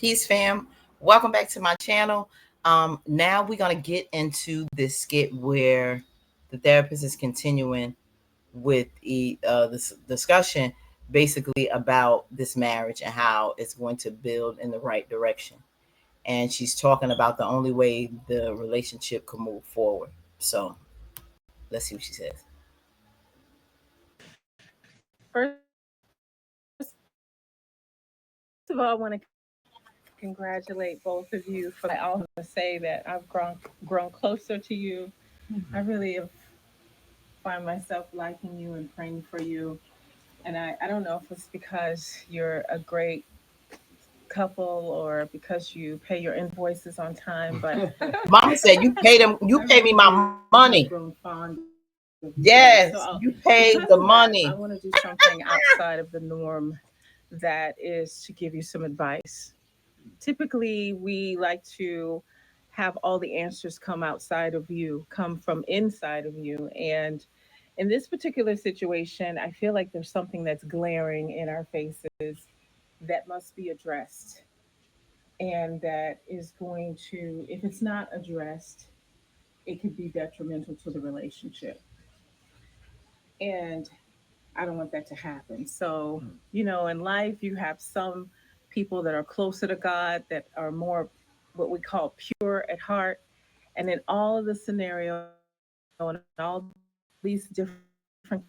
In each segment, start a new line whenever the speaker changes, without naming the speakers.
Peace, fam. Welcome back to my channel. Now we're gonna get into this skit where the therapist is continuing with this discussion, basically about this marriage and how it's going to build in the right direction. And she's talking about the only way the relationship could move forward. So let's see what she says.
First of all, I want to congratulate both of you for. I also want to say that I've grown closer to you. I really have find myself liking you and praying for you. And I don't know if it's because you're a great couple or because you pay your invoices on time, but
Mama said you pay them. You
I
pay me
really
my
have
money.
grown fond of you guys.
Yes, you paid
Because
the
of that, I
money.
want to do something outside of the norm that is to give you some advice. Typically, we like to have all the answers come outside of you, come from inside of you. And in this particular situation, I feel like there's something that's glaring in our faces that must be addressed. And that is going to, if it's not addressed, it could be detrimental to the relationship. And I don't want that to happen. So, in life, you have some people that are closer to God, that are more what we call pure at heart. And in all of the scenario and all these different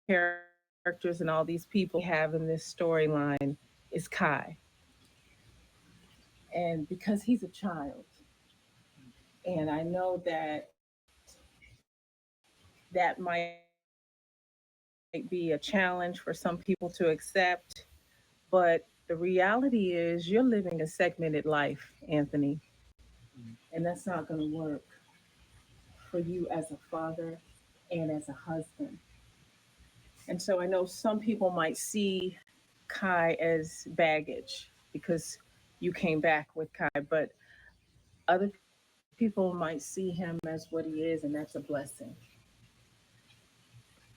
characters and all these people, the one that we have in this storyline is Kai. And because he's a child, and I know that that might be a challenge for some people to accept, but the reality is you're living a segmented life, Anthony, and that's not going to work for you as a father and as a husband. And so I know some people might see Kai as baggage because you came back with Kai, but other people might see him as what he is, and that's a blessing.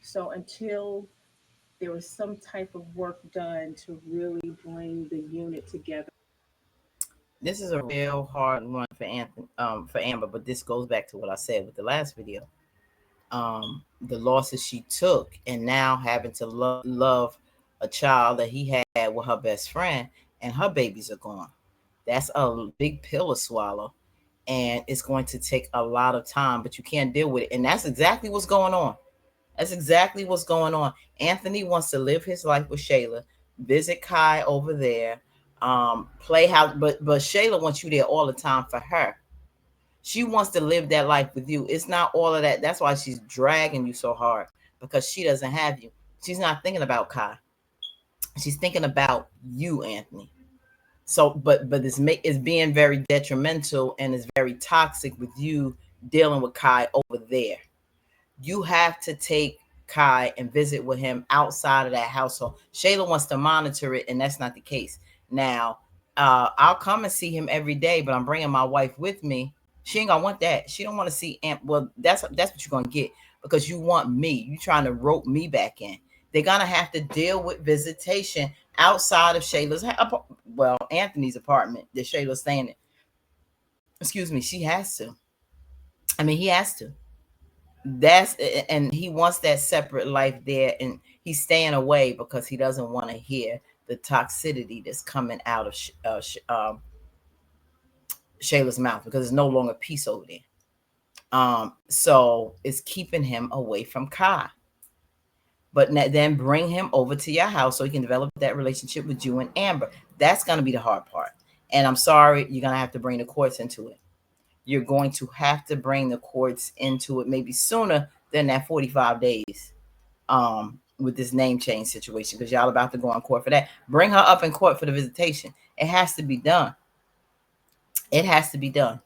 So until there was some type of work done to really bring the unit together.
This is a real hard one for Anthony, for Amber, but this goes back to what I said with the last video. The losses she took, and now having to love a child that he had with her best friend, and her babies are gone. That's a big pill to swallow, and it's going to take a lot of time, but you can't deal with it. And that's exactly what's going on. That's exactly what's going on. Anthony wants to live his life with Shayla, visit Kai over there, play house, but Shayla wants you there all the time for her. She wants to live that life with you. It's not all of that. That's why she's dragging you so hard, because she doesn't have you. She's not thinking about Kai. She's thinking about you, Anthony. So, but it's being very detrimental and it's very toxic with you dealing with Kai over there. You have to take Kai and visit with him outside of that household. Shayla wants to monitor it, and that's not the case. Now, I'll come and see him every day, but I'm bringing my wife with me. She ain't gonna want that. She don't want to see Aunt. Well, that's what you're gonna get, because you want me. You trying to rope me back in. They're gonna have to deal with visitation outside of Shayla's. Well, Anthony's apartment that Shayla's staying in. Excuse me. She has to. I mean, he has to. That's and he wants that separate life there, and he's staying away because he doesn't want to hear the toxicity that's coming out of Shayla's mouth, because there's no longer peace over there. So it's keeping him away from Kai. But then bring him over to your house so he can develop that relationship with you and Amber. That's going to be the hard part. And I'm sorry, you're going to have to bring the courts into it. You're going to have to bring the courts into it, maybe sooner than that 45 days, with this name change situation, because y'all about to go on court for that. Bring her up in court for the visitation. It has to be done. It has to be done.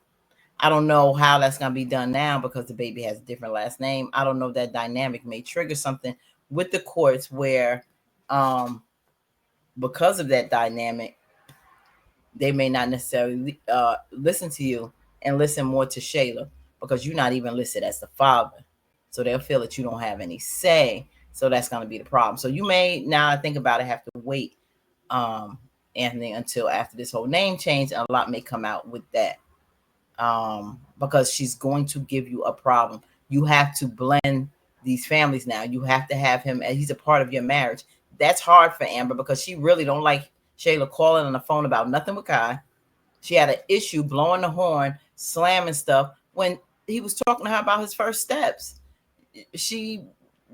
I don't know how that's going to be done now, because the baby has a different last name. I don't know, that dynamic may trigger something with the courts where, um, because of that dynamic, they may not necessarily listen to you and listen more to Shayla, because you're not even listed as the father. So they'll feel that you don't have any say. So that's going to be the problem. So you may, now I think about it, have to wait Anthony until after this whole name change, and a lot may come out with that. Because she's going to give you a problem. You have to blend these families now. You have to have him, and he's a part of your marriage. That's hard for Amber because she really don't like Shayla calling on the phone about nothing with Kai. She had an issue blowing the horn, slamming stuff when he was talking to her about his first steps. She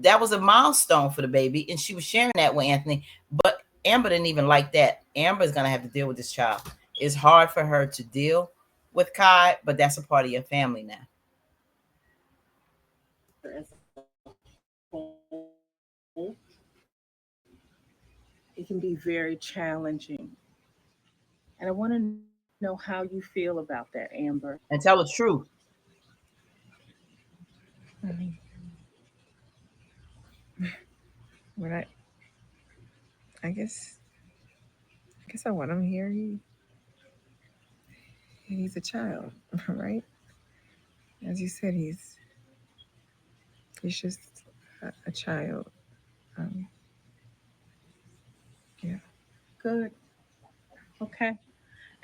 That was a milestone for the baby, and she was sharing that with Anthony. But Amber didn't even like that. Amber is gonna have to deal with this child. It's hard for her to deal with Kai, but that's a part of your family now.
It can be very challenging. And I want to know how you feel about that, Amber.
And tell the truth.
I mean, when I guess I want him here. He's a child, right? As you said, he's just a child. Um, yeah.
Good. Okay.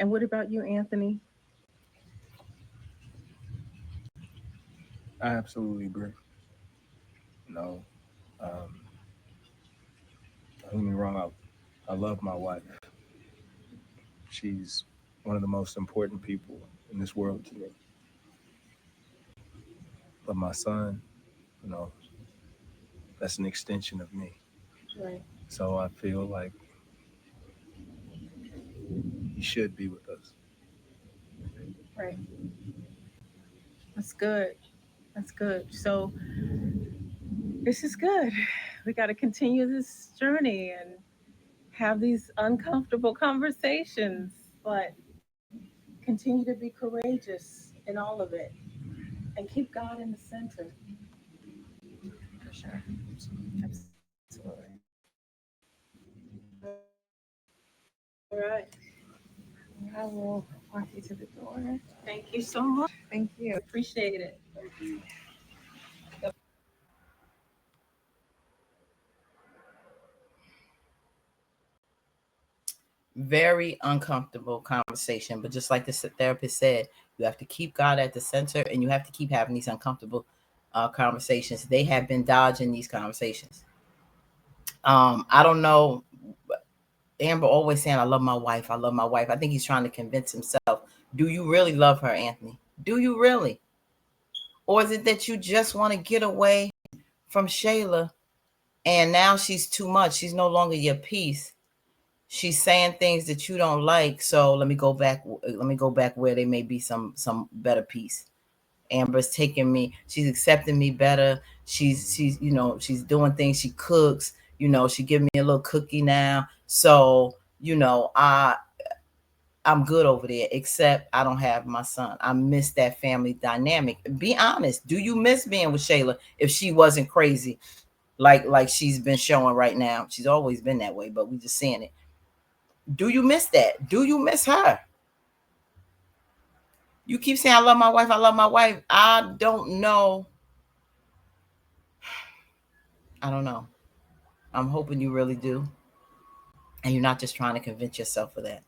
And what about you, Anthony?
I absolutely agree. No, um, don't get me wrong. I love my wife. She's one of the most important people in this world to me. But my son, you know, that's an extension of me.
Right.
So I feel like he should be with us.
Right. That's good. That's good. So this is good. We got to continue this journey and have these uncomfortable conversations, but continue to be courageous in all of it and keep God in the center.
For sure. Absolutely.
All right.
I will walk you to the door.
Thank you so much.
Thank you.
Appreciate it.
Very uncomfortable conversation, but just like the therapist said, you have to keep God at the center, and you have to keep having these uncomfortable conversations. They have been dodging these conversations. I don't know. Amber always saying, "I love my wife. I love my wife." I think he's trying to convince himself. Do you really love her, Anthony? Do you really? Or is it that you just want to get away from Shayla and now she's too much? She's no longer your peace. She's saying things that you don't like. So let me go back. Let me go back where there may be some better peace. Amber's taking me. She's accepting me better. She's she's doing things. She cooks. She give me a little cookie now. So I'm good over there, except I don't have my son. I miss that family dynamic. Be honest. Do you miss being with Shayla if she wasn't crazy like she's been showing right now? She's always been that way, but we just seeing it. Do you miss that? Do you miss her? You keep saying I love my wife, I love my wife. I don't know. I don't know. I'm hoping you really do. And you're not just trying to convince yourself of that.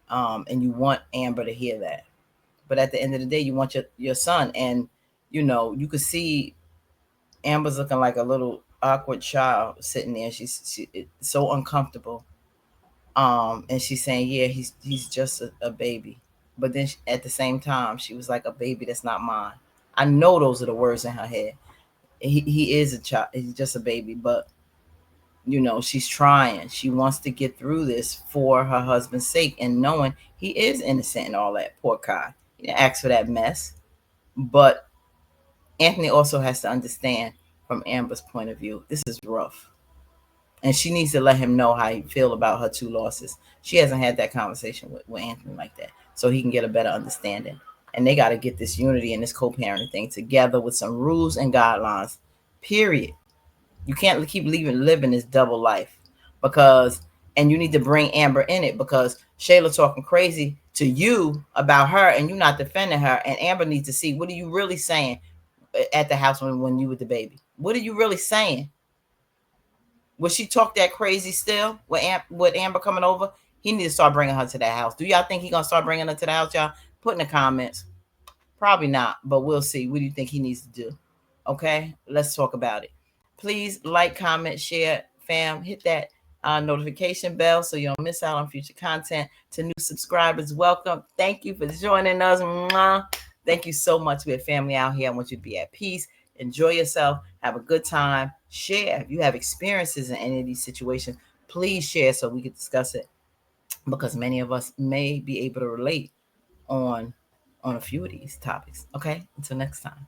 And you want Amber to hear that. But at the end of the day, you want your son. And, you could see Amber's looking like a little awkward child sitting there. It's so uncomfortable. And she's saying, yeah, he's just a baby. But then at the same time, she was like, a baby that's not mine. I know those are the words in her head. He is a child. He's just a baby. But she's trying. She wants to get through this for her husband's sake, and knowing he is innocent and all that. Poor Kai. He didn't ask for that mess. But Anthony also has to understand from Amber's point of view, this is rough. And she needs to let him know how he feel about her two losses. She hasn't had that conversation with Anthony like that, so he can get a better understanding. And they got to get this unity and this co-parenting thing together with some rules and guidelines. Period. You can't keep living this double life, because and you need to bring Amber in it, because Shayla talking crazy to you about her and you're not defending her, and Amber needs to see, what are you really saying at the house when you with the baby? What are you really saying? Will she talk that crazy still with Amber coming over? He needs to start bringing her to that house. Do y'all think he gonna start bringing her to the house, y'all? Put in the comments. Probably not, but we'll see. What do you think he needs to do? Okay, let's talk about it. Please like, comment, share, fam. Hit that notification bell so you don't miss out on future content. To new subscribers, welcome. Thank you for joining us. Mwah. Thank you so much. We're family out here. I want you to be at peace. Enjoy yourself. Have a good time. Share. If you have experiences in any of these situations, please share so we can discuss it, because many of us may be able to relate on a few of these topics. Okay, until next time.